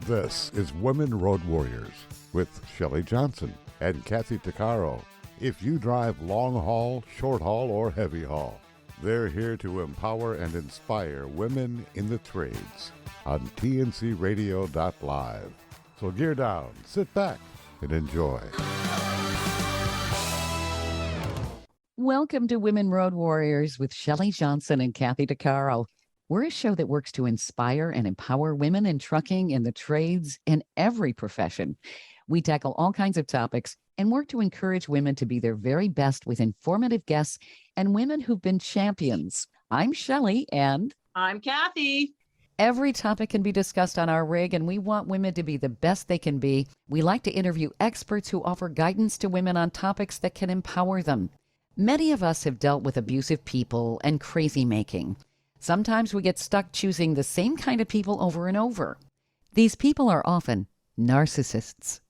This is Women Road Warriors with Shelley Johnson and Kathy Tuccaro. If you drive long haul, short haul, or heavy haul, they're here to empower and inspire women in the trades on tncradio.live. So gear down, sit back, and enjoy. Welcome to Women Road Warriors with Shelley Johnson and Kathy Tuccaro. We're a show that works to inspire and empower women in trucking, in the trades, in every profession. We tackle all kinds of topics and work to encourage women to be their very best with informative guests and women who've been champions. I'm Shelley and I'm Kathy. Every topic can be discussed on our rig, and we want women to be the best they can be. We like to interview experts who offer guidance to women on topics that can empower them. Many of us have dealt with abusive people and crazy making. Sometimes we get stuck choosing the same kind of people over and over. These people are often narcissists.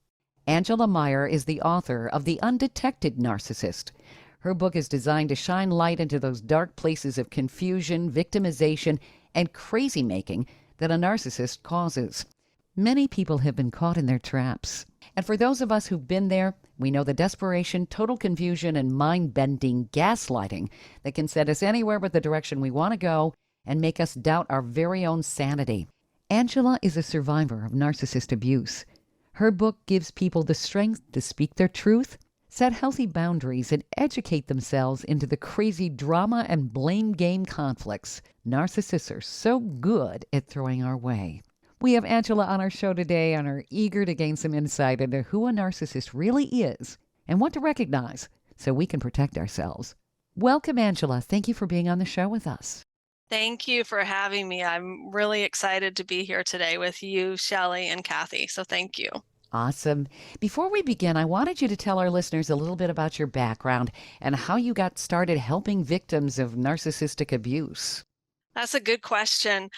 Angela Meyer is the author of The Undetected Narcissist. Her book is designed to shine light into those dark places of confusion, victimization, and crazy making that a narcissist causes. Many people have been caught in their traps. And for those of us who've been there, we know the desperation, total confusion, and mind-bending gaslighting that can set us anywhere but the direction we want to go and make us doubt our very own sanity. Angela is a survivor of narcissist abuse. Her book gives people the strength to speak their truth, set healthy boundaries, and educate themselves into the crazy drama and blame game conflicts narcissists are so good at throwing our way. We have Angela on our show today and are eager to gain some insight into who a narcissist really is and what to recognize so we can protect ourselves. Welcome, Angela. Thank you for being on the show with us. Thank you for having me. I'm really excited to be here today with you, Shelley, and Kathy. So thank you. Awesome. Before we begin, I wanted you to tell our listeners a little bit about your background and how you got started helping victims of narcissistic abuse. That's a good question.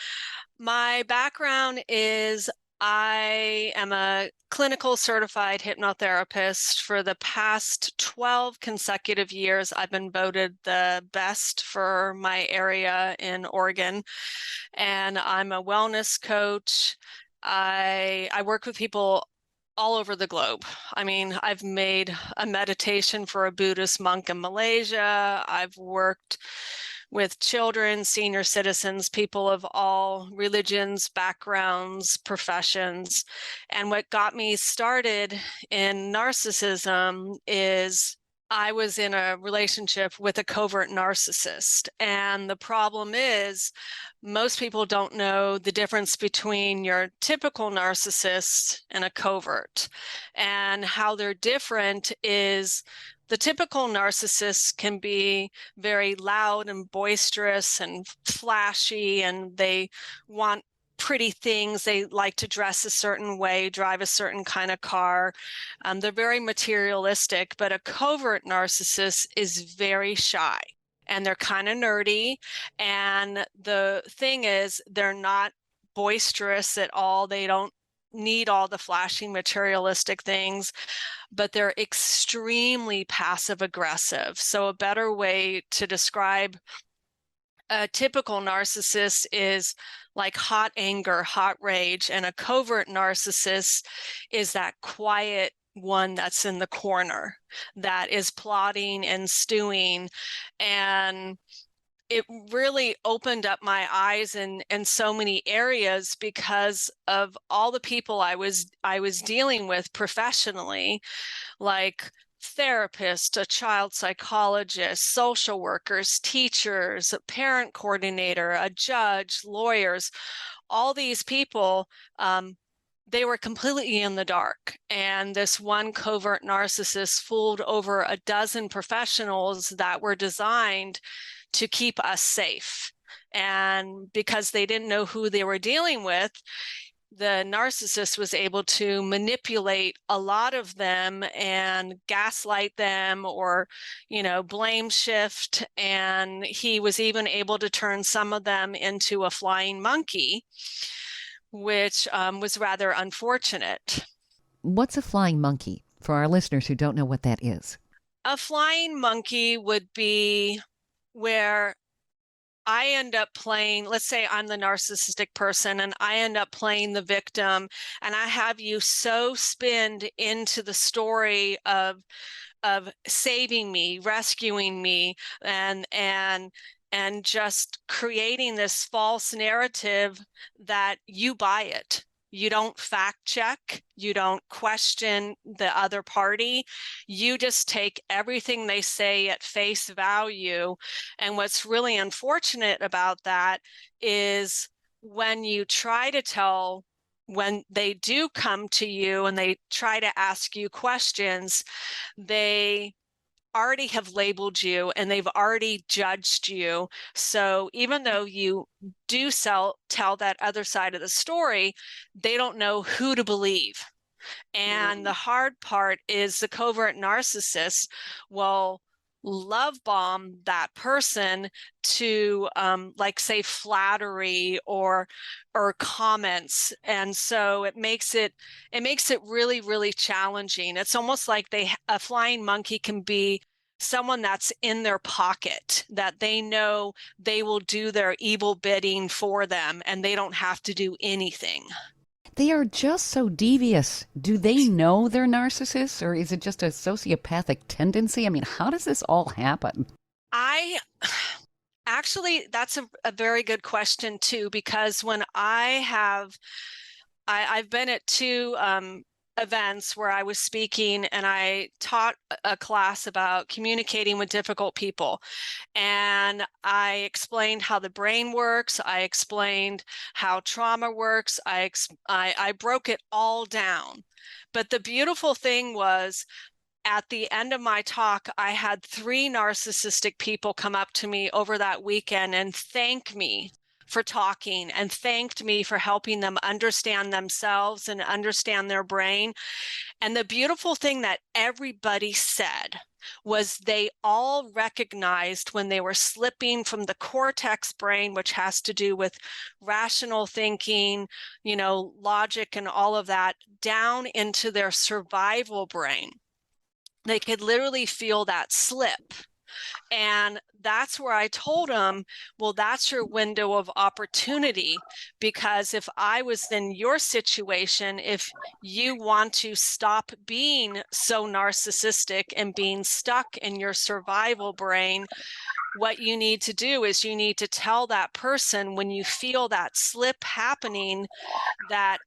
My background is I am a clinical certified hypnotherapist. For the past 12 consecutive years, I've been voted the best for my area in Oregon. And I'm a wellness coach. I work with people all over the globe. I mean, I've made a meditation for a Buddhist monk in Malaysia. I've worked with children, senior citizens, people of all religions, backgrounds, professions. And what got me started in narcissism is I was in a relationship with a covert narcissist. And the problem is most people don't know the difference between your typical narcissist and a covert. And how they're different is the typical narcissist can be very loud and boisterous and flashy, and they want pretty things. They like to dress a certain way, drive a certain kind of car. They're very materialistic, but a covert narcissist is very shy and they're kind of nerdy. And the thing is, they're not boisterous at all. They don't need all the flashy materialistic things, but they're extremely passive aggressive. So a better way to describe a typical narcissist is like hot anger, hot rage, and a covert narcissist is that quiet one that's in the corner that is plotting and stewing. And it really opened up my eyes in so many areas because of all the people I was dealing with professionally, like therapists, a child psychologist, social workers, teachers, a parent coordinator, a judge, lawyers. All these people, they were completely in the dark. And this one covert narcissist fooled over a dozen professionals that were designed to keep us safe. And because they didn't know who they were dealing with, the narcissist was able to manipulate a lot of them and gaslight them or, blame shift. And he was even able to turn some of them into a flying monkey, which was rather unfortunate. What's a flying monkey for our listeners who don't know what that is? A flying monkey would be where I end up playing, let's say I'm the narcissistic person and I end up playing the victim, and I have you so spinned into the story of saving me, rescuing me, and just creating this false narrative that you buy it. You don't fact check, you don't question the other party. You just take everything they say at face value. And what's really unfortunate about that is when you try to tell, when they do come to you and they try to ask you questions, they already have labeled you and they've already judged you. So even though you do tell that other side of the story, they don't know who to believe. And the hard part is the covert narcissist will love bomb that person to like say flattery or comments, and so it makes it really, really challenging. It's almost like a flying monkey can be someone that's in their pocket, that they know they will do their evil bidding for them and they don't have to do anything. They are just so devious. Do they know they're narcissists, or is it just a sociopathic tendency? I mean, how does this all happen? I actually, that's a very good question too, because when I've been at two events where I was speaking and I taught a class about communicating with difficult people. And I explained how the brain works. I explained how trauma works. I broke it all down. But the beautiful thing was, at the end of my talk, I had 3 narcissistic people come up to me over that weekend and thank me for talking and thanked me for helping them understand themselves and understand their brain. And the beautiful thing that everybody said was they all recognized when they were slipping from the cortex brain, which has to do with rational thinking, logic and all of that, down into their survival brain. They could literally feel that slip. And that's where I told them, well, that's your window of opportunity, because if I was in your situation, if you want to stop being so narcissistic and being stuck in your survival brain, what you need to do is you need to tell that person when you feel that slip happening that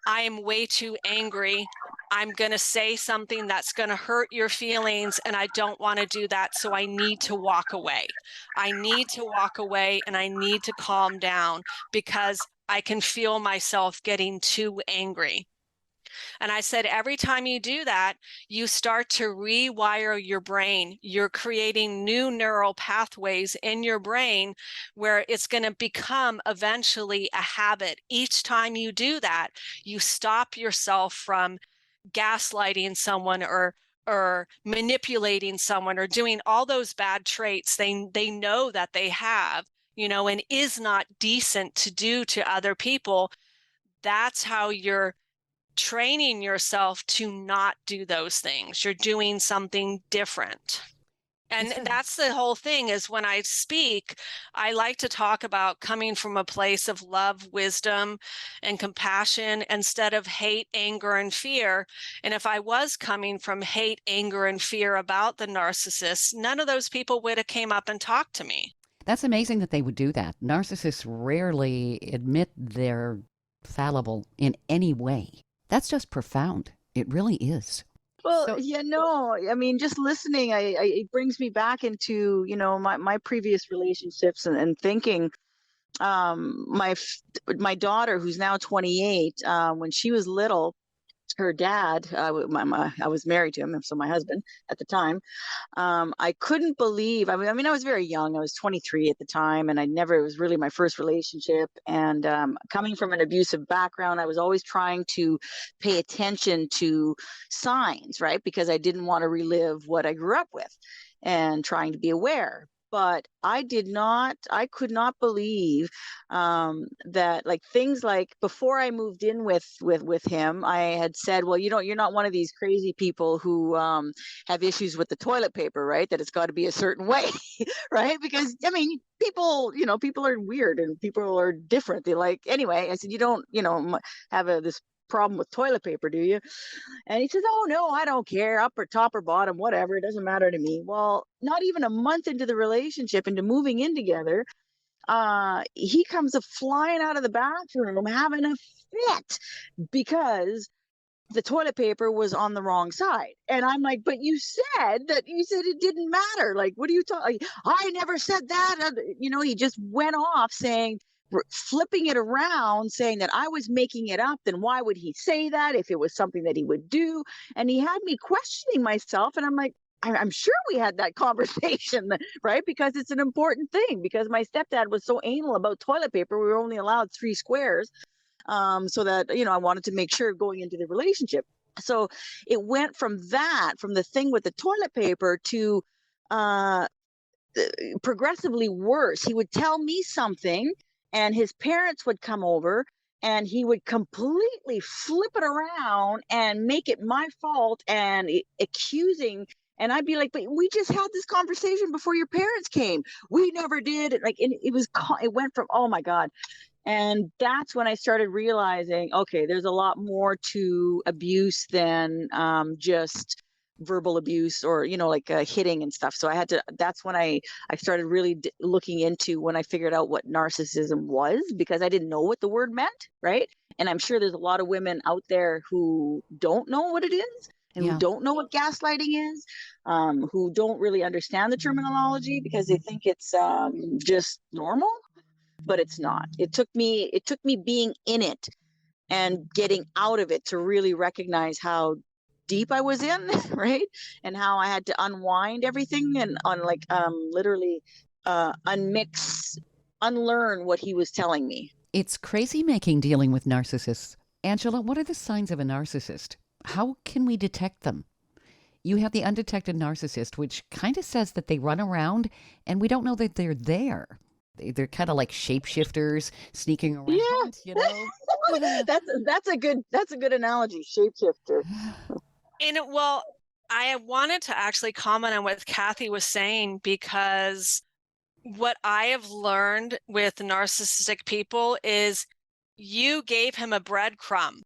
I am way too angry. I'm going to say something that's going to hurt your feelings, and I don't want to do that. So I need to walk away. I need to walk away and I need to calm down because I can feel myself getting too angry. And I said, every time you do that, you start to rewire your brain. You're creating new neural pathways in your brain where it's going to become eventually a habit. Each time you do that, you stop yourself from gaslighting someone or manipulating someone or doing all those bad traits they know that they have, and is not decent to do to other people. That's how you're training yourself to not do those things. You're doing something different. And that's the whole thing, is when I speak, I like to talk about coming from a place of love, wisdom, and compassion instead of hate, anger, and fear. And if I was coming from hate, anger, and fear about the narcissist, none of those people would have came up and talked to me. That's amazing that they would do that. Narcissists rarely admit they're fallible in any way. That's just profound. It really is. Well, So- I mean, just listening, it brings me back into, my previous relationships and thinking, my daughter, who's now 28, when she was little, her dad, I was married to him, so my husband at the time, I couldn't believe, I mean, I was very young. I was 23 at the time, and it was really my first relationship. And coming from an abusive background, I was always trying to pay attention to signs, right? Because I didn't want to relive what I grew up with, and trying to be aware. but I could not believe that, like, things like before I moved in with him, I had said, well, you're not one of these crazy people who have issues with the toilet paper, right? That it's got to be a certain way, right? Because I mean, people are weird and people are different. They like, anyway, I said, you don't, have this problem with toilet paper, do you? And he says, oh, no, I don't care, up or top or bottom, whatever. It doesn't matter to me. Well, not even a month into the relationship, into moving in together, he comes flying out of the bathroom having a fit because the toilet paper was on the wrong side. And I'm like, but you said it didn't matter. Like, what are you talking? I never said that. He just went off saying, flipping it around, saying that I was making it up. Then why would he say that if it was something that he would do? And he had me questioning myself. And I'm like, I'm sure we had that conversation, right? Because it's an important thing. Because my stepdad was so anal about toilet paper, we were only allowed 3 squares. So that, I wanted to make sure going into the relationship. So it went from the thing with the toilet paper to progressively worse. He would tell me something and his parents would come over and he would completely flip it around and make it my fault and accusing. And I'd be like, but we just had this conversation before your parents came. We never did. It went from, oh my God. And that's when I started realizing, okay, there's a lot more to abuse than just verbal abuse or, hitting and stuff. So that's when I started really looking into, when I figured out what narcissism was, because I didn't know what the word meant, right? And I'm sure there's a lot of women out there who don't know what it is and who don't know what gaslighting is, who don't really understand the terminology because they think it's just normal. But it's not. It took me being in it and getting out of it to really recognize how deep I was in, right? And how I had to unwind everything and literally unlearn what he was telling me. It's crazy making dealing with narcissists. Angela, what are the signs of a narcissist? How can we detect them? You have the undetected narcissist, which kind of says that they run around and we don't know that they're there. They're kind of like shapeshifters sneaking around, That's a good analogy, shapeshifter. And I wanted to actually comment on what Kathy was saying, because what I have learned with narcissistic people is you gave him a breadcrumb.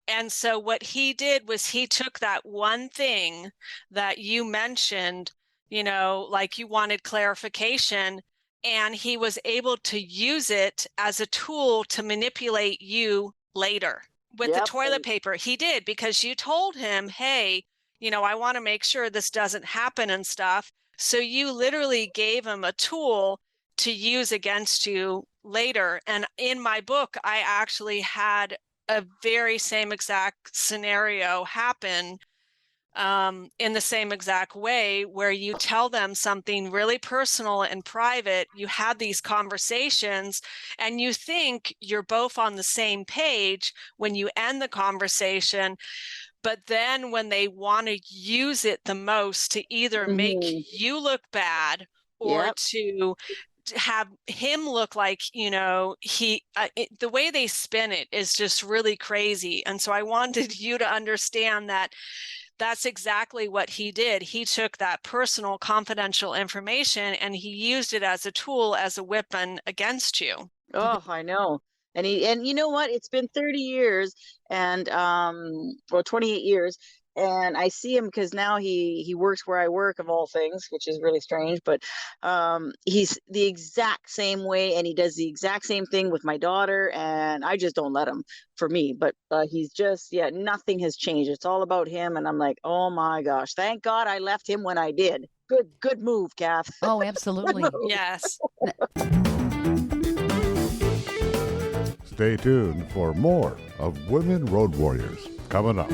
And so what he did was he took that one thing that you mentioned, like you wanted clarification, and he was able to use it as a tool to manipulate you later. With the toilet paper, he did, because you told him, hey, I want to make sure this doesn't happen and stuff. So you literally gave him a tool to use against you later. And in my book, I actually had a very same exact scenario happen in the same exact way, where you tell them something really personal and private. You had these conversations and you think you're both on the same page when you end the conversation. But then when they want to use it the most to either make you look bad or to have him look like, the way they spin it is just really crazy. And so I wanted you to understand that that's exactly what he did. He took that personal, confidential information and he used it as a tool, as a weapon against you. Oh, I know. And you know what? It's been 30 years and 28 years. And I see him because now he works where I work, of all things, which is really strange. But he's the exact same way, and he does the exact same thing with my daughter. And I just don't let him, for me. But he's just, nothing has changed. It's all about him. And I'm like, oh my gosh, thank God I left him when I did. Good move, Kath. Oh, absolutely. Yes. Stay tuned for more of Women Road Warriors coming up.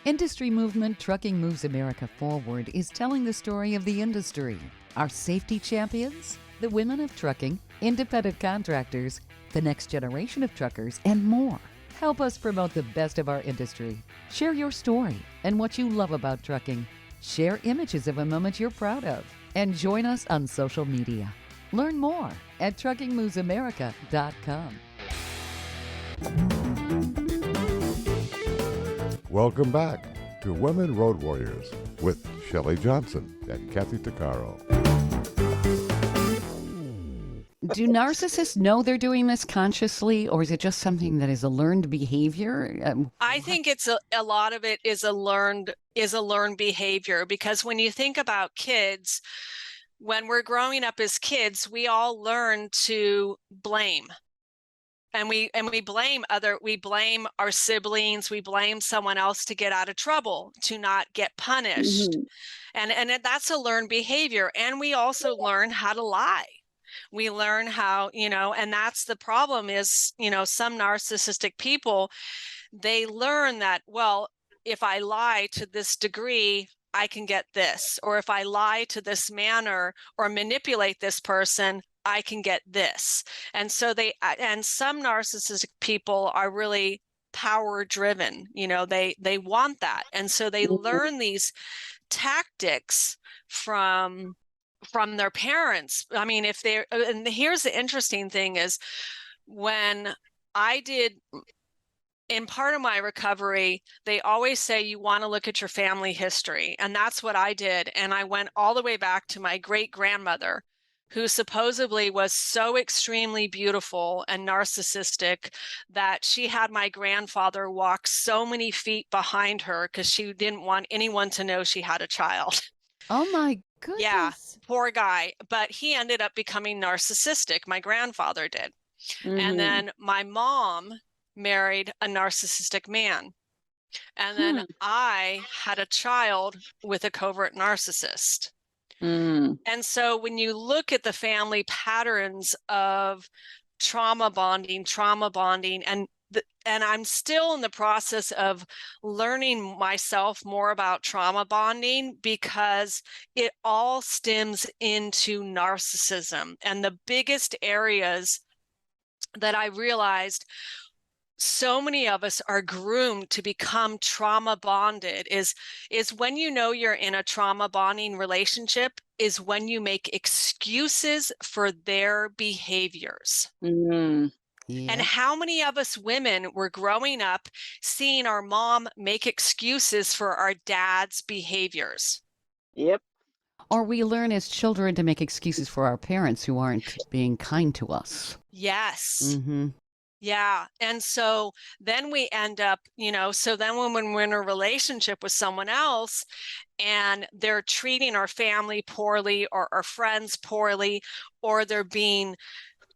Industry movement Trucking Moves America Forward is telling the story of the industry. Our safety champions, the women of trucking, independent contractors, the next generation of truckers, and more. Help us promote the best of our industry. Share your story and what you love about trucking. Share images of a moment you're proud of and join us on social media. Learn more at truckingmovesamerica.com. Welcome back to Women Road Warriors with Shelley Johnson and Kathy Tuccaro. Do narcissists know they're doing this consciously, or is it just something that is a learned behavior? I think it's a lot of it is a learned behavior, because when you think about kids, when we're growing up as kids, we all learn to blame. And we blame our siblings, we blame someone else to get out of trouble, to not get punished. And that's a learned behavior. And we also learn how to lie. We learn how, and that's the problem is, some narcissistic people, they learn that, well, if I lie to this degree, I can get this. Or if I lie to this manner or manipulate this person, I can get this. And so and some narcissistic people are really power driven, they want that. And so they learn these tactics from their parents. I mean, and here's the interesting thing is, when I did, in part of my recovery, they always say you want to look at your family history. And that's what I did. And I went all the way back to my great grandmother, who supposedly was so extremely beautiful and narcissistic that she had my grandfather walk so many feet behind her because she didn't want anyone to know she had a child. Oh my goodness. Yeah, poor guy. But he ended up becoming narcissistic. My grandfather did. And then my mom married a narcissistic man. And then I had a child with a covert narcissist. And so when you look at the family patterns of trauma bonding, and I'm still in the process of learning myself more about trauma bonding, because it all stems into narcissism. And the biggest areas that I realized so many of us are groomed to become trauma bonded is when you're in a trauma bonding relationship is when you make excuses for their behaviors. And how many of us women were growing up seeing our mom make excuses for our dad's behaviors? Yep. Or we learn as children to make excuses for our parents who aren't being kind to us. Yes. Yeah. And so then we end up, so then when we're in a relationship with someone else and they're treating our family poorly or our friends poorly, or they're being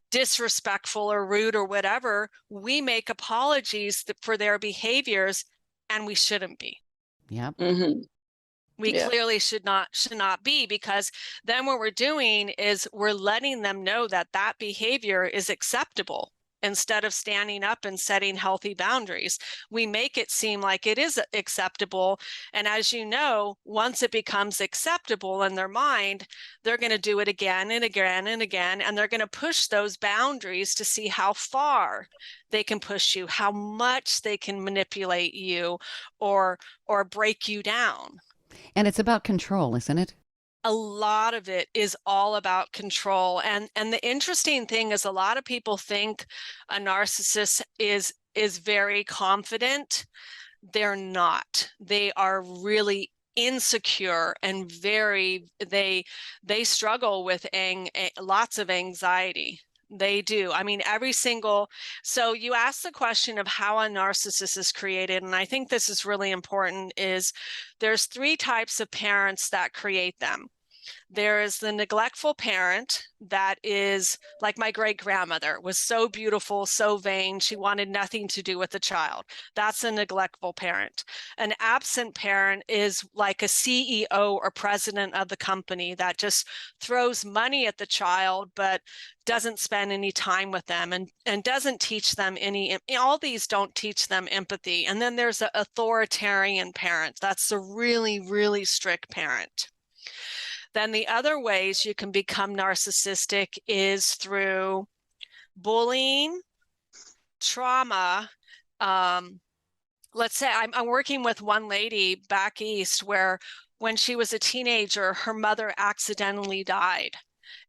disrespectful or rude or whatever, we make apologies for their behaviors, and we shouldn't be. Yep. We clearly should not be, because then what we're doing is we're letting them know that behavior is acceptable. Instead of standing up and setting healthy boundaries, we make it seem like it is acceptable. And as you know, once it becomes acceptable in their mind, they're going to do it again and again and again. And they're going to push those boundaries to see how far they can push you, how much they can manipulate you or break you down. And it's about control, isn't it? A lot of it is all about control. And the interesting thing is, a lot of people think a narcissist is very confident. They're not. They are really insecure and they struggle with lots of anxiety. They do. I mean, so you asked the question of how a narcissist is created. And I think this is really important, is there's 3 types of parents that create them. There is the neglectful parent that is like my great grandmother, was so beautiful, so vain. She wanted nothing to do with the child. That's a neglectful parent. An absent parent is like a CEO or president of the company that just throws money at the child, but doesn't spend any time with them and doesn't teach them all these don't teach them empathy. And then there's an authoritarian parent. That's a really, really strict parent. Then the other ways you can become narcissistic is through bullying, trauma, let's say I'm working with one lady back east where when she was a teenager, her mother accidentally died.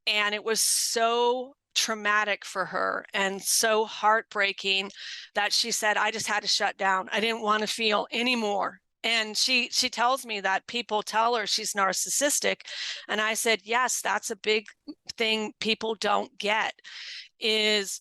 And it was so traumatic for her and so heartbreaking that she said, I just had to shut down. I didn't want to feel anymore. And she tells me that people tell her she's narcissistic. And I said, yes, that's a big thing people don't get is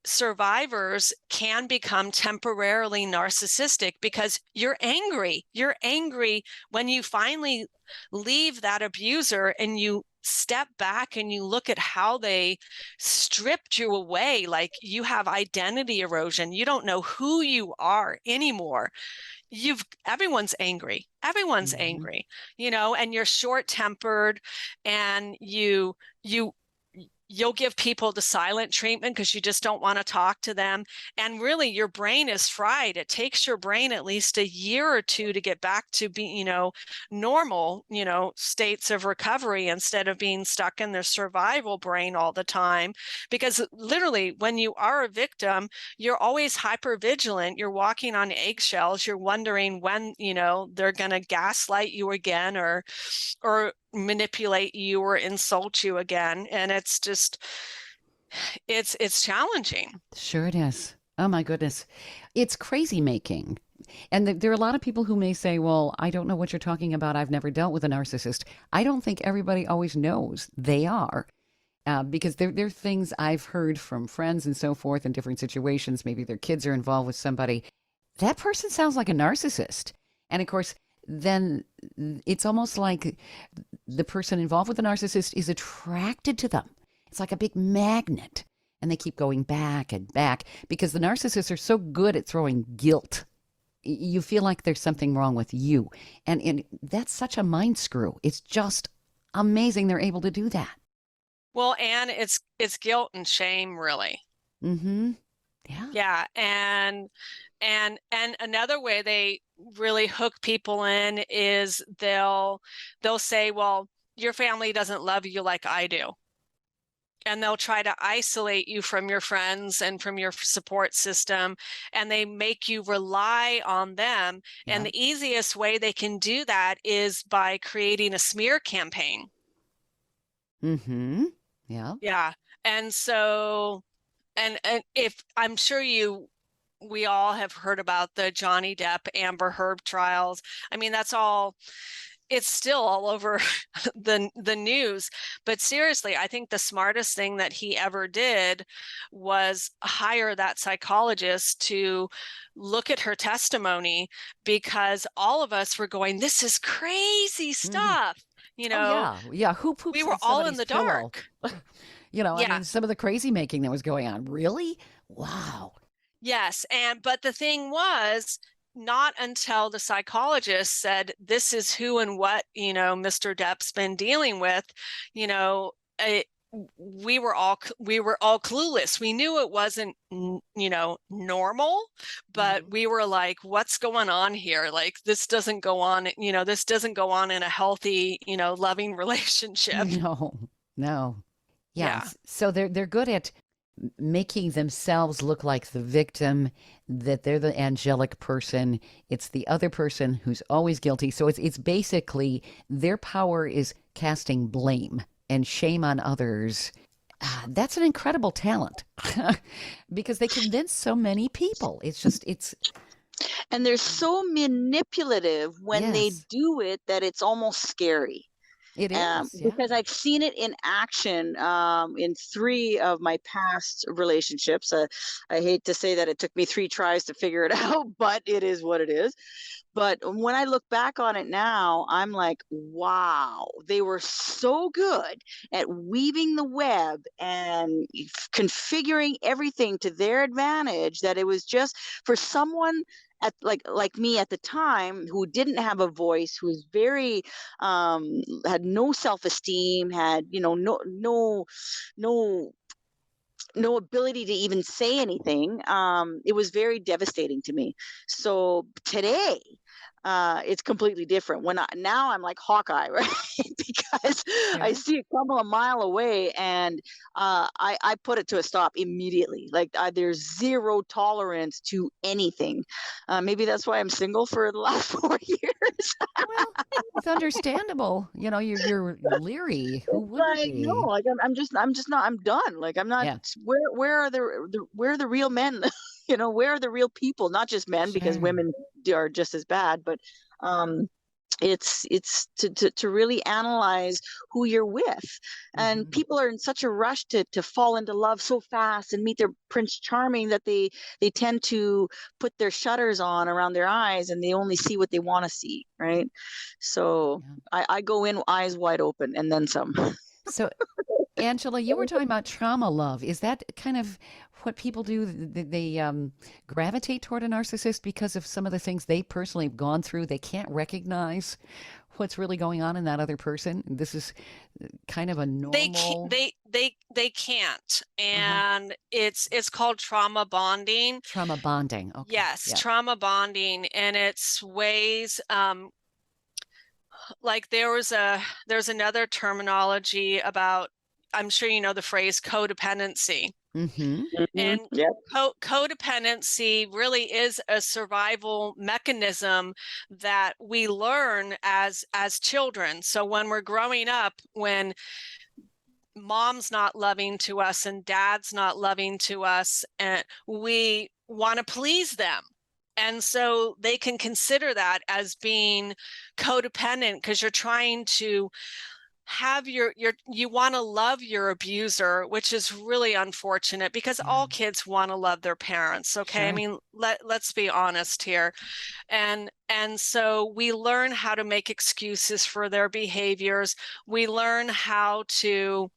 survivors can become temporarily narcissistic because you're angry. You're angry when you finally leave that abuser and you step back and you look at how they stripped you away. Like you have identity erosion. You don't know who you are anymore. Everyone's angry. Everyone's angry, and you're short-tempered and you'll give people the silent treatment because you just don't want to talk to them. And really your brain is fried. It takes your brain at least a year or two to get back to be, normal, states of recovery instead of being stuck in their survival brain all the time. Because literally when you are a victim, you're always hyper vigilant. You're walking on eggshells. You're wondering when, they're going to gaslight you again or manipulate you or insult you again. And it's just, it's challenging. Sure it is. Oh my goodness. It's crazy making. And there are a lot of people who may say, well, I don't know what you're talking about. I've never dealt with a narcissist. I don't think everybody always knows they are. Because there are things I've heard from friends and so forth in different situations. Maybe their kids are involved with somebody. That person sounds like a narcissist. And of course, then it's almost like the person involved with the narcissist is attracted to them. It's like a big magnet. And they keep going back and back because the narcissists are so good at throwing guilt. You feel like there's something wrong with you. And that's such a mind screw. It's just amazing they're able to do that. Well, and it's guilt and shame, really. Mm-hmm. Yeah. Yeah. And another way they really hook people in is they'll say, well, your family doesn't love you like I do. And they'll try to isolate you from your friends and from your support system, and they make you rely on them. Yeah. And the easiest way they can do that is by creating a smear campaign. Mm-hmm. Yeah. Yeah. And so, and if I'm sure we all have heard about the Johnny Depp Amber Heard trials. I mean, it's still all over the news. But seriously, I think the smartest thing that he ever did was hire that psychologist to look at her testimony, because all of us were going, this is crazy stuff. Yeah. Who poops we were on all in the pillow? dark. I Yeah. mean, some of the crazy making that was going on. Really? Wow. Yes. But the thing was, not until the psychologist said, this is who and what, Mr. Depp's been dealing with, we were all clueless. We knew it wasn't, normal, but we were like, what's going on here? Like, this doesn't go on, this doesn't go on in a healthy, loving relationship. No. Yeah. So they're good at making themselves look like the victim, that they're the angelic person. It's the other person who's always guilty. So it's basically their power is casting blame and shame on others. That's an incredible talent because they convince so many people. And they're so manipulative when they do it that it's almost scary. It is. Because I've seen it in action in 3 of my past relationships. I hate to say that it took me 3 tries to figure it out, but it is what it is. But when I look back on it now, I'm like, wow, they were so good at weaving the web and configuring everything to their advantage that it was just for someone at like me at the time, who didn't have a voice, who was very had no self-esteem, had no ability to even say anything. It was very devastating to me. So today it's completely different. Now I'm like Hawkeye, right? Because I Sure. see it come a mile away, and I put it to a stop immediately. Like there's zero tolerance to anything. Maybe that's why I'm single for the last 4 years. Well, it's understandable. You're leery. Who wouldn't Like no, be? like I'm just not. I'm done. Like I'm not. Yeah, Where are where are the real men? Where are the real people? Not just men, because sure. women are just as bad, but um it's to really analyze who you're with. And Hmm. people are in such a rush to fall into love so fast and meet their prince charming, that they tend to put their shutters on around their eyes, and they only see what they want to see, right? So Yeah. I go in eyes wide open and then some. So, Angela, you were talking about trauma love. Is that kind of what people do? They gravitate toward a narcissist because of some of the things they personally have gone through. They can't recognize what's really going on in that other person. This is kind of a They can't, normal they can't, uh and it's called trauma bonding. trauma bonding. Okay. Yes, Yeah. trauma bonding, and it's ways, like there's another terminology about, I'm sure you know the phrase codependency. Mm-hmm. And Yeah. codependency really is a survival mechanism that we learn as children. So when we're growing up, when mom's not loving to us and dad's not loving to us, and we want to please them, and so they can consider that as being codependent, because you're trying to have you want to love your abuser, which is really unfortunate, because Yeah. all kids want to love their parents. Okay, I Sure. mean, let's be honest here. And so we learn how to make excuses for their behaviors. We learn how to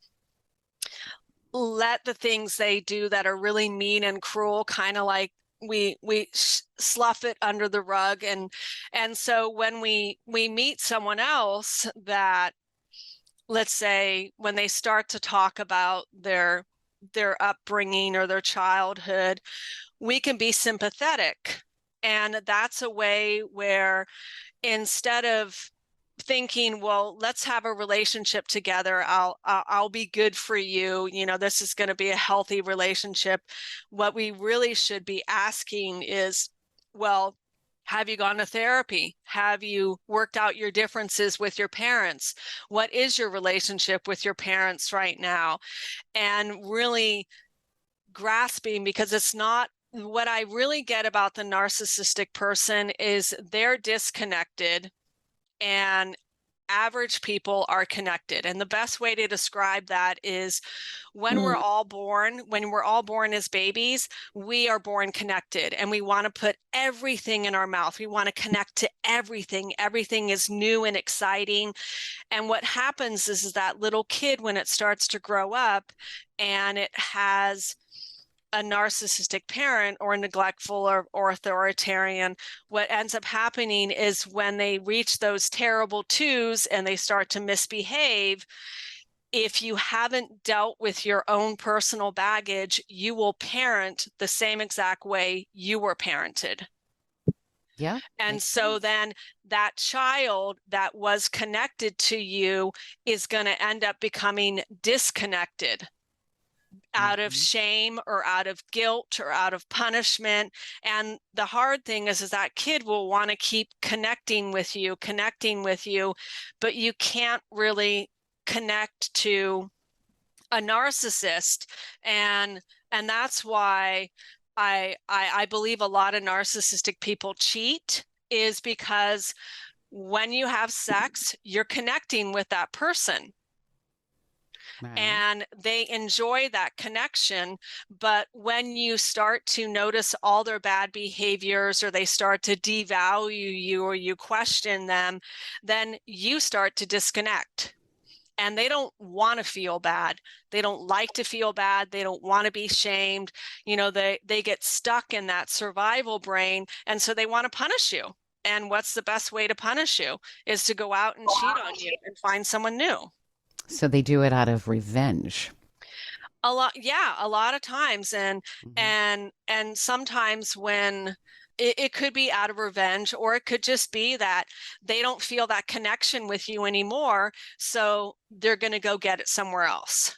let the things they do that are really mean and cruel, kind of like we slough it under the rug. And so when we meet someone else that, let's say, when they start to talk about their upbringing or their childhood, we can be sympathetic. And that's a way where, instead of thinking, well, let's have a relationship together, I'll be good for you, this is going to be a healthy relationship, what we really should be asking is, well, have you gone to therapy? Have you worked out your differences with your parents? What is your relationship with your parents right now? And really grasping, because it's not, what I really get about the narcissistic person is they're disconnected, and average people are connected. And the best way to describe that is, when we're all born as babies, we are born connected, and we want to put everything in our mouth. We want to connect to everything. Everything is new and exciting. And what happens is that little kid, when it starts to grow up and it has a narcissistic parent, or neglectful, or authoritarian, what ends up happening is, when they reach those terrible twos and they start to misbehave, if you haven't dealt with your own personal baggage, you will parent the same exact way you were parented. Yeah. And Makes so sense. then that child that was connected to you is going to end up becoming disconnected, out of Mhm. shame or out of guilt or out of punishment. And the hard thing is that kid will want to keep connecting with you, but you can't really connect to a narcissist. And that's why I believe a lot of narcissistic people cheat, is because when you have sex, you're connecting with that person, Right. and they enjoy that connection. But when you start to notice all their bad behaviors, or they start to devalue you, or you question them, then you start to disconnect. And they don't want to feel bad. They don't like to feel bad. They don't want to be shamed. They get stuck in that survival brain. And so they want to punish you. And what's the best way to punish you? Is to go out and cheat on you and find someone new. So they do it out of revenge. A lot, yeah, a lot of times. And Mhm. and sometimes when it could be out of revenge, or it could just be that they don't feel that connection with you anymore. So they're going to go get it somewhere else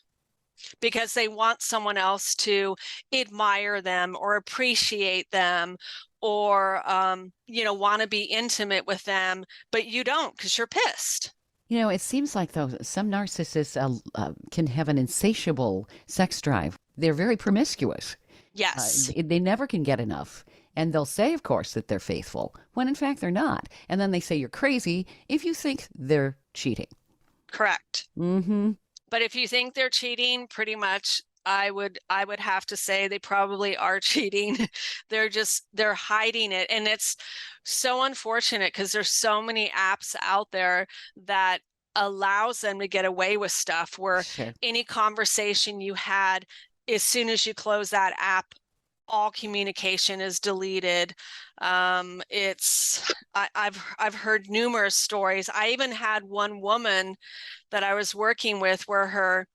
because they want someone else to admire them or appreciate them or, want to be intimate with them, but you don't because you're pissed. It seems like, though, some narcissists can have an insatiable sex drive. They're very promiscuous. Yes. They never can get enough. And they'll say, of course, that they're faithful, when in fact they're not. And then they say you're crazy if you think they're cheating. Correct. Mm-hmm. But if you think they're cheating, pretty much I would have to say they probably are cheating. They're hiding it. And it's so unfortunate because there's so many apps out there that allows them to get away with stuff where Sure. any conversation you had, as soon as you close that app, all communication is deleted. I've heard numerous stories. I even had one woman that I was working with where her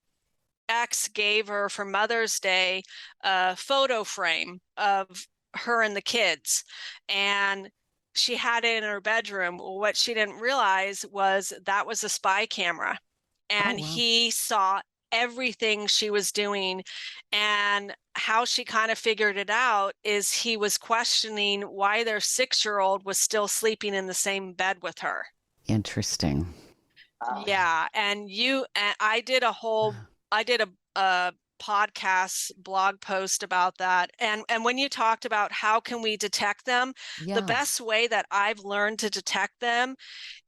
ex gave her for Mother's Day a photo frame of her and the kids, and she had it in her bedroom. What she didn't realize was that was a spy camera, and wow. he saw everything she was doing. And how she kind of figured it out is he was questioning why their 6-year-old was still sleeping in the same bed with her. Interesting. Yeah. And I did a podcast blog post about that. And when you talked about how can we detect them, Yeah. the best way that I've learned to detect them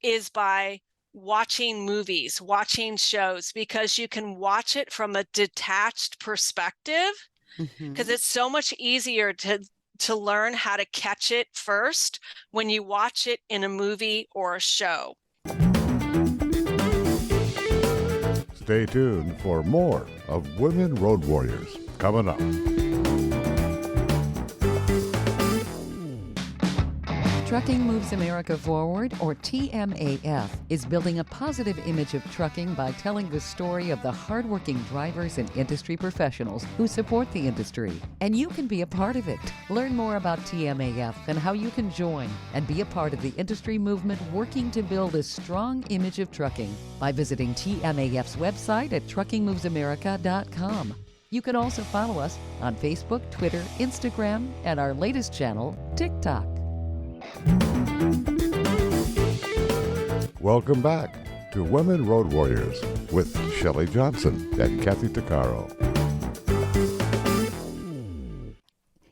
is by watching movies, watching shows, because you can watch it from a detached perspective, because it's so much easier to learn how to catch it first when you watch it in a movie or a show. Stay tuned for more of Women Road Warriors coming up. Trucking Moves America Forward, or TMAF, is building a positive image of trucking by telling the story of the hardworking drivers and industry professionals who support the industry. And you can be a part of it. Learn more about TMAF and how you can join and be a part of the industry movement working to build a strong image of trucking by visiting TMAF's website at truckingmovesamerica.com. You can also follow us on Facebook, Twitter, Instagram, and our latest channel, TikTok. Welcome back to Women Road Warriors with Shelley Johnson and Kathy Tuccaro.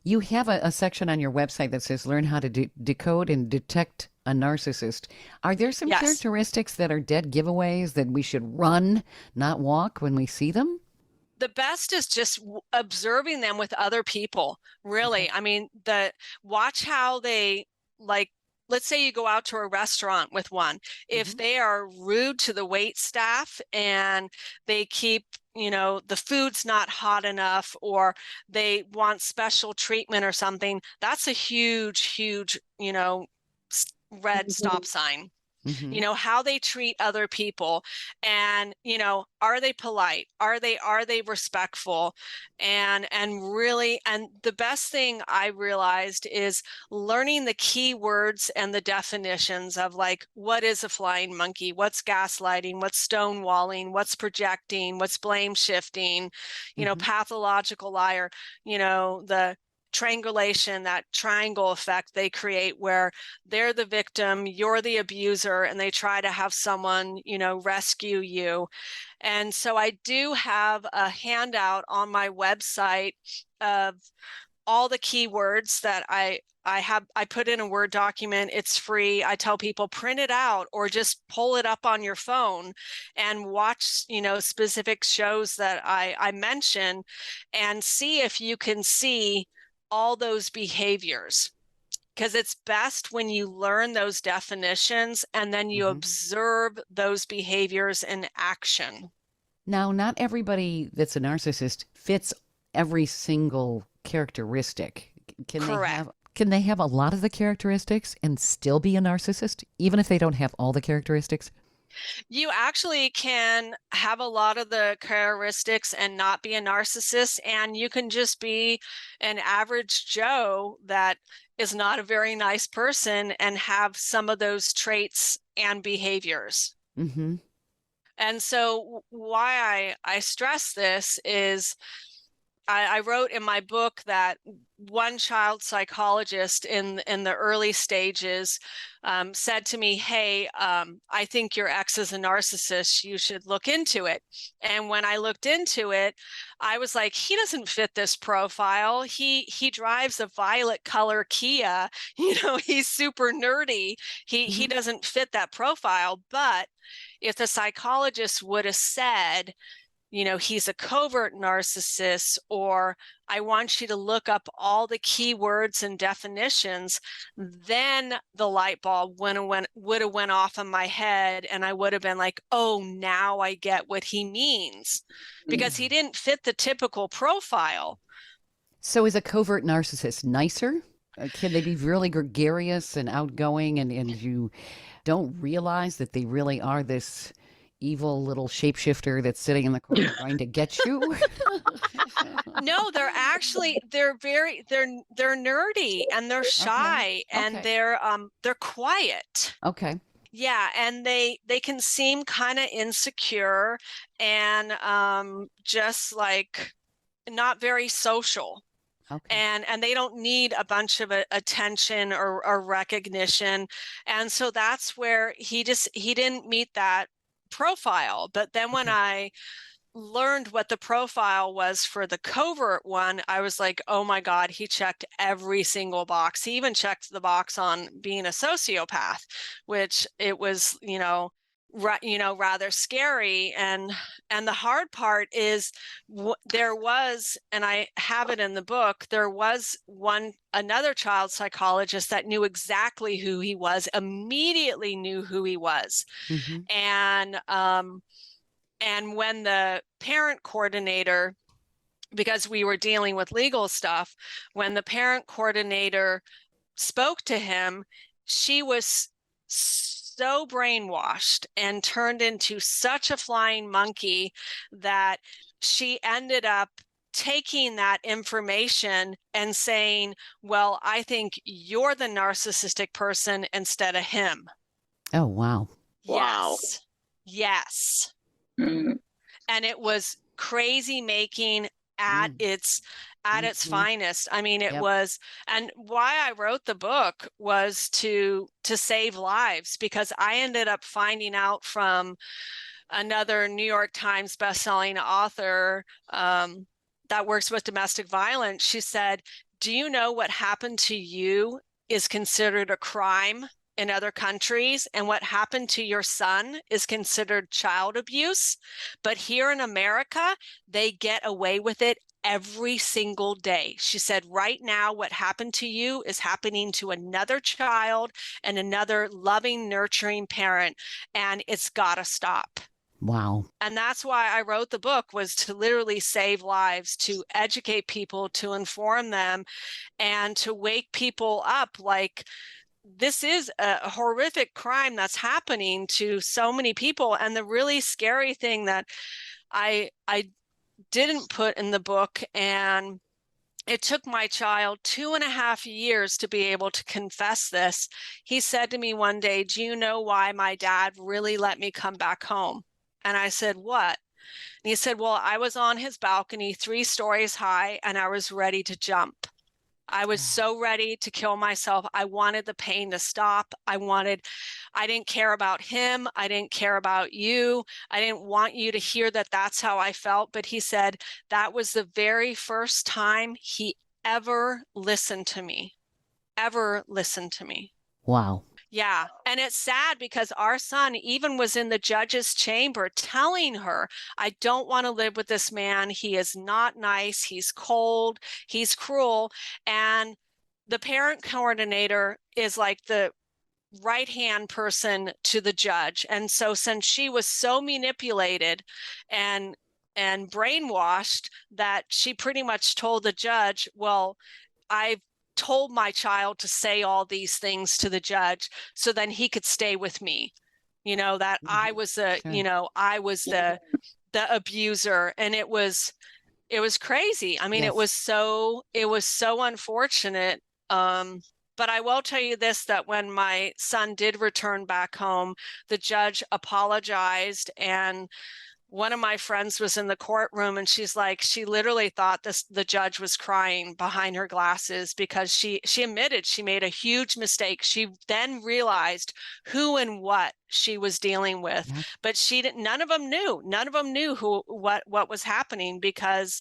You have a section on your website that says learn how to decode and detect a narcissist. Are there some characteristics that are dead giveaways that we should run, not walk when we see them? The best is just observing them with other people. Really. I mean, watch how they, like, let's say you go out to a restaurant with one. If they are rude to the wait staff and they keep, the food's not hot enough, or they want special treatment or something, that's a huge, red stop sign. How they treat other people, and are they polite, are they respectful, and really, and the best thing I realized is learning the key words and the definitions of, like, what is a flying monkey, what's gaslighting, what's stonewalling, what's projecting, what's blame shifting, pathological liar, the triangulation, that triangle effect they create where they're the victim, you're the abuser, and they try to have someone, rescue you. And so I do have a handout on my website of all the keywords that I put in a Word document. It's free. I tell people print it out or just pull it up on your phone and watch, specific shows that I mention, and see if you can see all those behaviors, because it's best when you learn those definitions and then you observe those behaviors in action. Now, not everybody that's a narcissist fits every single characteristic. Correct. Can they have a lot of the characteristics and still be a narcissist, even if they don't have all the characteristics? You actually can have a lot of the characteristics and not be a narcissist, and you can just be an average Joe that is not a very nice person and have some of those traits and behaviors. Mm-hmm. And so why I stress this is I wrote in my book that one child psychologist in the early stages said to me, "Hey, I think your ex is a narcissist. You should look into it." And when I looked into it, I was like, "He doesn't fit this profile. He drives a violet color Kia. He's super nerdy. He doesn't fit that profile." But if the psychologist would have said, he's a covert narcissist, or I want you to look up all the keywords and definitions, then the light bulb would have went off in my head, and I would have been like, oh, now I get what he means, because he didn't fit the typical profile. So is a covert narcissist nicer? Can they be really gregarious and outgoing, and you don't realize that they really are this evil little shapeshifter that's sitting in the corner trying to get you? No, they're nerdy, and they're shy, and they're quiet. Okay. Yeah, and they can seem kind of insecure and just like not very social. Okay. And they don't need a bunch of attention or recognition. And so that's where he didn't meet that profile. But then when I learned what the profile was for the covert one, I was like, oh my God, he checked every single box. He even checked the box on being a sociopath, which it was, rather scary. And the hard part is there was, and I have it in the book, there was another child psychologist that knew exactly who he was, immediately knew who he was. And when the parent coordinator, because we were dealing with legal stuff, when the parent coordinator spoke to him, she was so brainwashed and turned into such a flying monkey that she ended up taking that information and saying, well, I think you're the narcissistic person instead of him. Oh, wow. Yes. Wow. Yes. Mm-hmm. And it was crazy making at its finest. I mean, it was, and why I wrote the book was to save lives, because I ended up finding out from another New York Times bestselling author that works with domestic violence. She said, do you know what happened to you is considered a crime in other countries, and what happened to your son is considered child abuse? But here in America, they get away with it every single day. She said, right now, what happened to you is happening to another child and another loving, nurturing parent, and it's got to stop. Wow. And that's why I wrote the book, was to literally save lives, to educate people, to inform them, and to wake people up. Like, this is a horrific crime that's happening to so many people. And the really scary thing that I didn't put in the book, and it took my child 2.5 years to be able to confess this. He said to me one day, do you know why my dad really let me come back home? And I said, what? And he said, well, I was on his balcony 3 stories high, and I was ready to jump. I was so ready to kill myself. I wanted the pain to stop. I didn't care about him. I didn't care about you. I didn't want you to hear that that's how I felt. But he said that was the very first time he ever listened to me. Wow. Yeah. And it's sad, because our son even was in the judge's chamber telling her, I don't want to live with this man. He is not nice. He's cold. He's cruel. And the parent coordinator is like the right-hand person to the judge. And so since she was so manipulated and brainwashed, that she pretty much told the judge, well, I've told my child to say all these things to the judge so then he could stay with me. that I was I was the abuser, and it was crazy. I mean, Yes. it was so unfortunate. But I will tell you this, that when my son did return back home, the judge apologized, and one of my friends was in the courtroom, and she's like, she literally thought the judge was crying behind her glasses, because she admitted she made a huge mistake. She then realized who and what she was dealing with, but none of them knew what was happening, because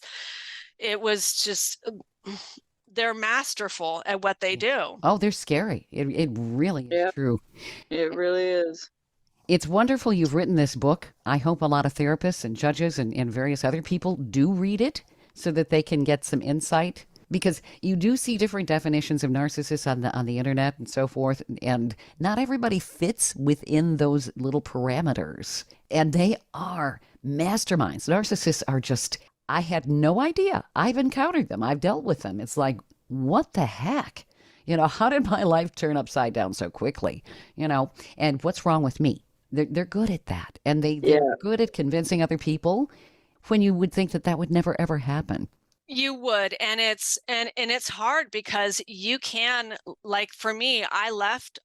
it was just, they're masterful at what they do. Oh, they're scary. It really is true. It really is. It's wonderful you've written this book. I hope a lot of therapists and judges and various other people do read it so that they can get some insight, because you do see different definitions of narcissists on the internet and so forth, and not everybody fits within those little parameters, and they are masterminds. Narcissists are just, I had no idea. I've encountered them. I've dealt with them. It's like, what the heck? How did my life turn upside down so quickly? And what's wrong with me? They're good at that. And they're good at convincing other people when you would think that would never, ever happen. You would. And it's hard, because you can, like, for me, I left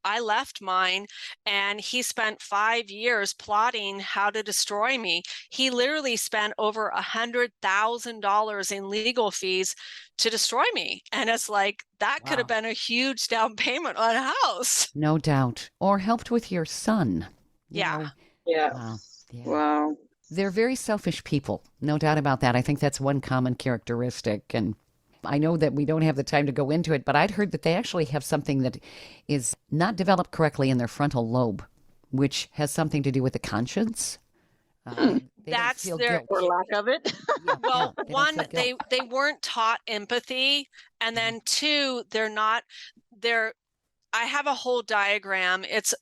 mine, and he spent 5 years plotting how to destroy me. He literally spent over $100,000 in legal fees to destroy me. And it's like, that could have been a huge down payment on a house. No doubt. Or helped with your son. Yeah. Wow. Yeah. Wow. They're very selfish people. No doubt about that. I think that's one common characteristic. And I know that we don't have the time to go into it, but I'd heard that they actually have something that is not developed correctly in their frontal lobe, which has something to do with the conscience. That's their, or lack of it. well, one, they weren't taught empathy, and then two, I have a whole diagram. It's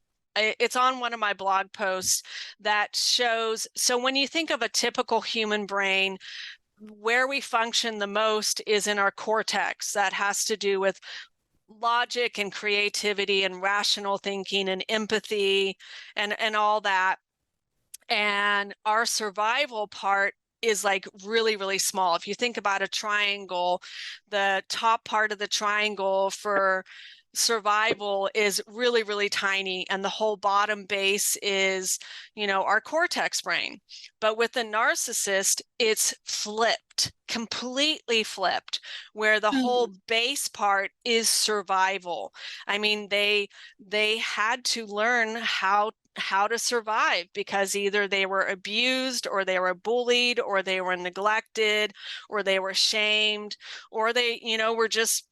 on one of my blog posts that shows, so when you think of a typical human brain, where we function the most is in our cortex. That has to do with logic and creativity and rational thinking and empathy and all that. And our survival part is like really, really small. If you think about a triangle, the top part of the triangle for survival is really, really tiny, and the whole bottom base is, our cortex brain. But with the narcissist, it's flipped, completely flipped, where the whole base part is survival. I mean, they had to learn how to survive, because either they were abused, or they were bullied, or they were neglected, or they were shamed, or they, were just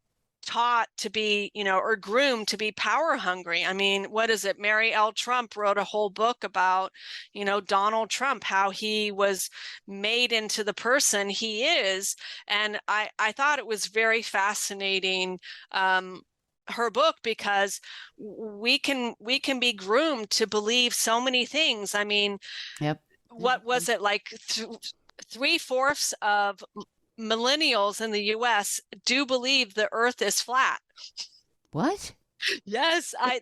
taught to be, or groomed to be power hungry. I mean, what is it? Mary L. Trump wrote a whole book about, Donald Trump, how he was made into the person he is. And I thought it was very fascinating, her book, because we can be groomed to believe so many things. I mean, what was it, like 3/4 of millennials in the US do believe the earth is flat. What? Yes, I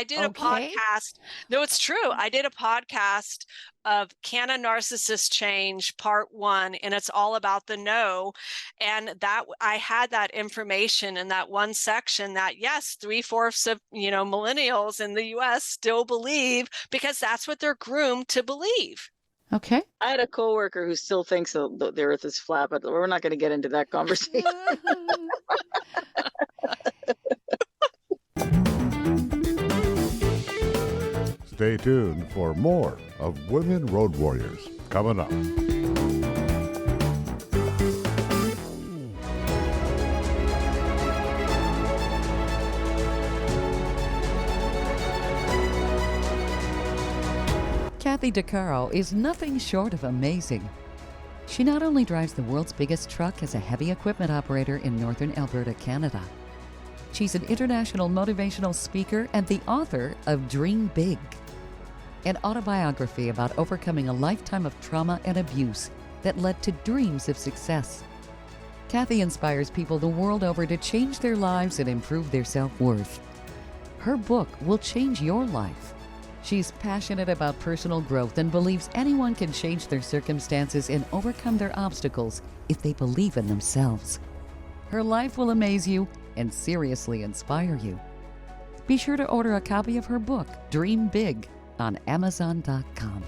did a podcast. No, it's true. I did a podcast of Can a Narcissist Change Part 1, and it's all about the no. And that I had that information in that one section that, yes, 3/4 of, millennials in the US still believe, because that's what they're groomed to believe. Okay. I had a coworker who still thinks the earth is flat, but we're not going to get into that conversation. Stay tuned for more of Women Road Warriors coming up. Kathy DeCaro is nothing short of amazing. She not only drives the world's biggest truck as a heavy equipment operator in northern Alberta, Canada. She's an international motivational speaker and the author of Dream Big, an autobiography about overcoming a lifetime of trauma and abuse that led to dreams of success. Kathy inspires people the world over to change their lives and improve their self-worth. Her book will change your life. She's passionate about personal growth and believes anyone can change their circumstances and overcome their obstacles if they believe in themselves. Her life will amaze you and seriously inspire you. Be sure to order a copy of her book, Dream Big, on Amazon.com.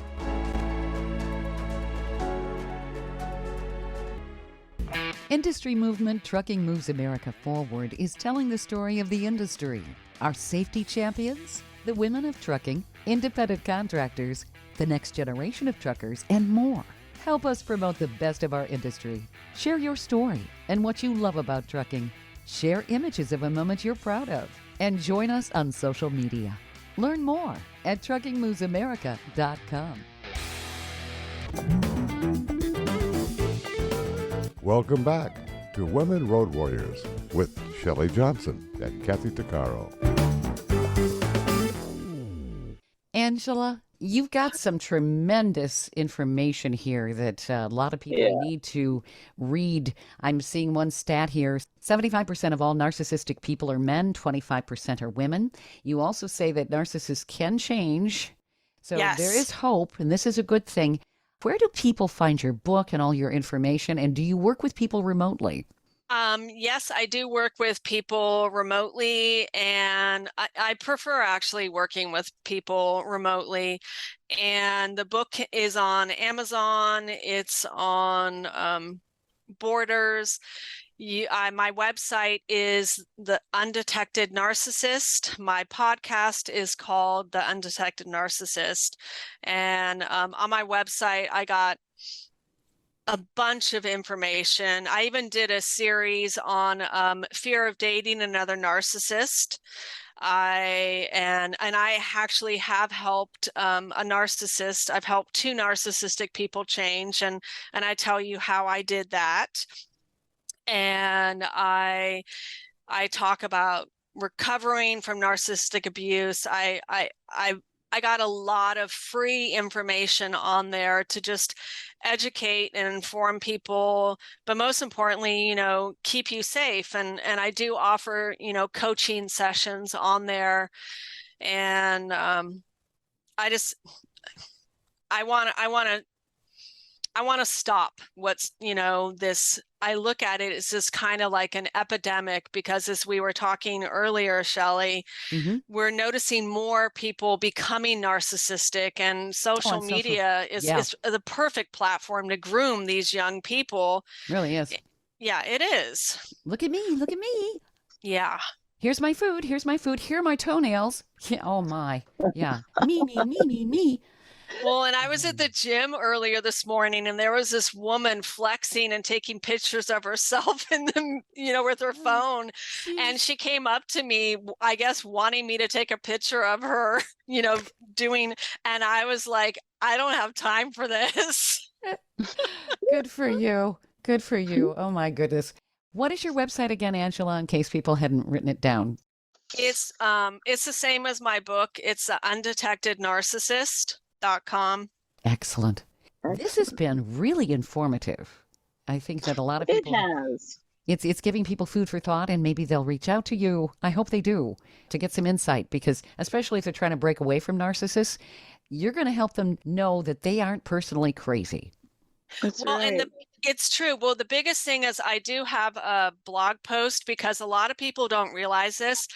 Industry movement Trucking Moves America Forward is telling the story of the industry, our safety champions, the women of trucking, independent contractors, the next generation of truckers, and more. Help us promote the best of our industry. Share your story and what you love about trucking. Share images of a moment you're proud of. And join us on social media. Learn more at truckingmovesamerica.com. Welcome back to Women Road Warriors with Shelley Johnson and Kathy Tuccaro. Angela, you've got some tremendous information here that a lot of people need to read. I'm seeing one stat here. 75% of all narcissistic people are men, 25% are women. You also say that narcissists can change. So there is hope, and this is a good thing. Where do people find your book and all your information, and do you work with people remotely? Yes, I do work with people remotely, and I prefer actually working with people remotely. And the book is on Amazon. It's on Borders. My website is The Undetected Narcissist. My podcast is called The Undetected Narcissist. And on my website, I got a bunch of information. I even did a series on fear of dating another narcissist. I actually have helped a narcissist. I've helped 2 narcissistic people change, and I tell you how I did that. And I talk about recovering from narcissistic abuse. I got a lot of free information on there to just educate and inform people, but most importantly, keep you safe. And I do offer, coaching sessions on there. And I want to stop what's, this. I look at it as just kind of like an epidemic, because as we were talking earlier, Shelley, we're noticing more people becoming narcissistic, and social media is the perfect platform to groom these young people. Really is. Yeah, it is. Look at me. Look at me. Yeah. Here's my food. Here's my food. Here are my toenails. Yeah, oh my. Yeah. Me. Well, and I was at the gym earlier this morning, and there was this woman flexing and taking pictures of herself with her phone. And she came up to me, I guess, wanting me to take a picture of her, doing, and I was like, I don't have time for this. Good for you. Good for you. Oh my goodness. What is your website again, Angela, in case people hadn't written it down? It's the same as my book. It's undetectednarcissist.com. Excellent. This has been really informative. I think that a lot of people... It has. It's giving people food for thought, and maybe they'll reach out to you. I hope they do, to get some insight, because especially if they're trying to break away from narcissists, you're going to help them know that they aren't personally crazy. That's right. And it's true. Well, the biggest thing is I do have a blog post, because a lot of people don't realize this,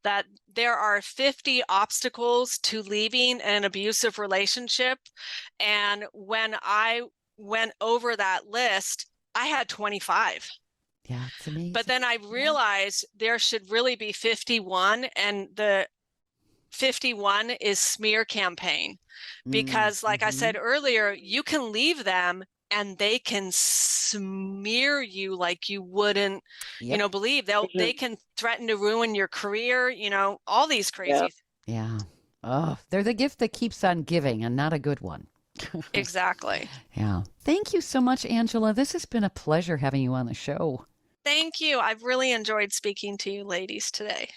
that there are 50 obstacles to leaving an abusive relationship. And when I went over that list, I had 25. Yeah, it's amazing. But then I realized there should really be 51, and the 51 is smear campaign, because like I said earlier, you can leave them and they can smear you like you wouldn't, believe. They can threaten to ruin your career, all these crazy. Yeah. Oh, they're the gift that keeps on giving, and not a good one. Exactly. Yeah. Thank you so much, Angela. This has been a pleasure having you on the show. Thank you. I've really enjoyed speaking to you ladies today.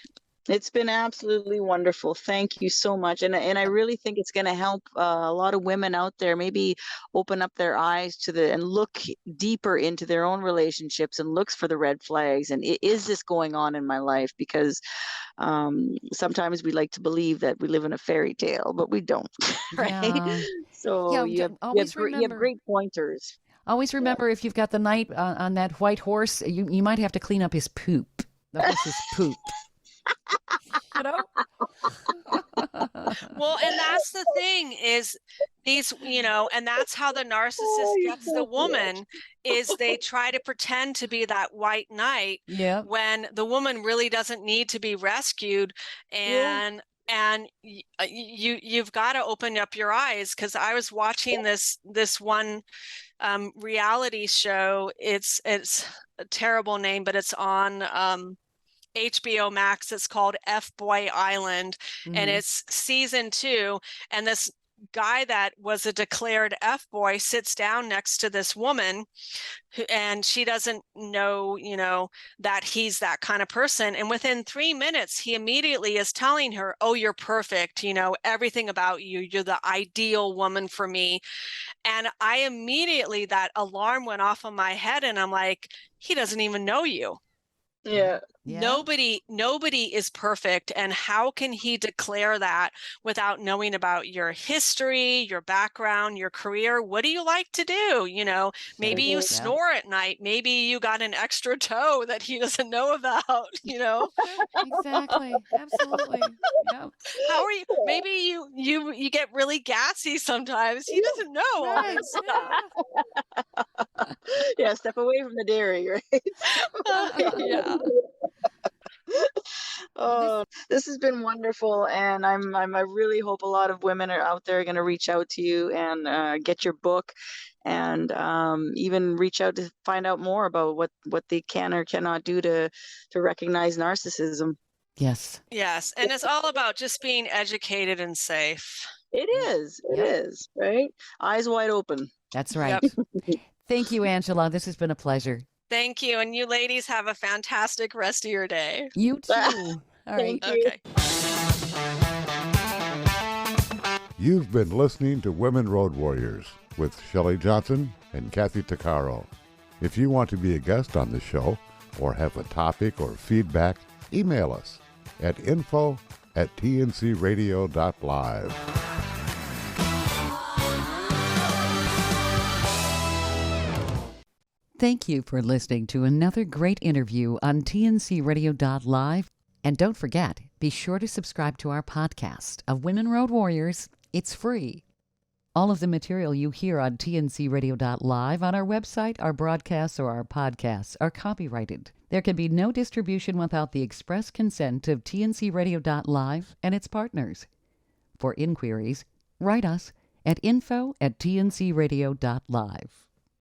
It's been absolutely wonderful. Thank you so much. And I really think it's going to help a lot of women out there maybe open up their eyes to the and look deeper into their own relationships and looks for the red flags. And is this going on in my life? Because sometimes we like to believe that we live in a fairy tale, but we don't, right? Yeah. So Yeah. Always you have remember. great pointers. Always Yeah. remember, if you've got the knight on that white horse, you might have to clean up his poop. The horse's poop. You know? Well, and that's the thing is these, and that's how the narcissist Oh, gets the woman is they try to pretend to be that white knight Yeah. when the woman really doesn't need to be rescued. Yeah. And you've got to open up your eyes, because I was watching this one reality show. It's a terrible name, but it's on HBO Max. It's called F-Boy Island, and it's season 2. And this guy that was a declared F-boy sits down next to this woman, and she doesn't know, that he's that kind of person. And within 3 minutes, he immediately is telling her, "Oh, you're perfect. Everything about you. You're the ideal woman for me." And I immediately, that alarm went off in my head, and I'm like, he doesn't even know you. Yeah. Nobody is perfect. And how can he declare that without knowing about your history, your background, your career? What do you like to do? Maybe you snore at night. Maybe you got an extra toe that he doesn't know about, Exactly. Absolutely. Yeah. How are you? Maybe you get really gassy sometimes. He doesn't know all Right. this stuff. Yeah, step away from the dairy, right? Yeah. Oh, this has been wonderful, and I really hope a lot of women are out there going to reach out to you and get your book, and even reach out to find out more about what they can or cannot do to recognize narcissism. Yes. Yes. And it's all about just being educated and safe. It is. It is, right? Eyes wide open. That's right. Yep. Thank you, Angela. This has been a pleasure. Thank you. And you ladies have a fantastic rest of your day. You too. All right. Thank you. Okay. You've been listening to Women Road Warriors with Shelley Johnson and Kathy Tuccaro. If you want to be a guest on the show or have a topic or feedback, email us at info@tncradio.live. Thank you for listening to another great interview on tncradio.live. And don't forget, be sure to subscribe to our podcast of Women Road Warriors. It's free. All of the material you hear on tncradio.live, on our website, our broadcasts, or our podcasts are copyrighted. There can be no distribution without the express consent of tncradio.live and its partners. For inquiries, write us at info@tncradio.live.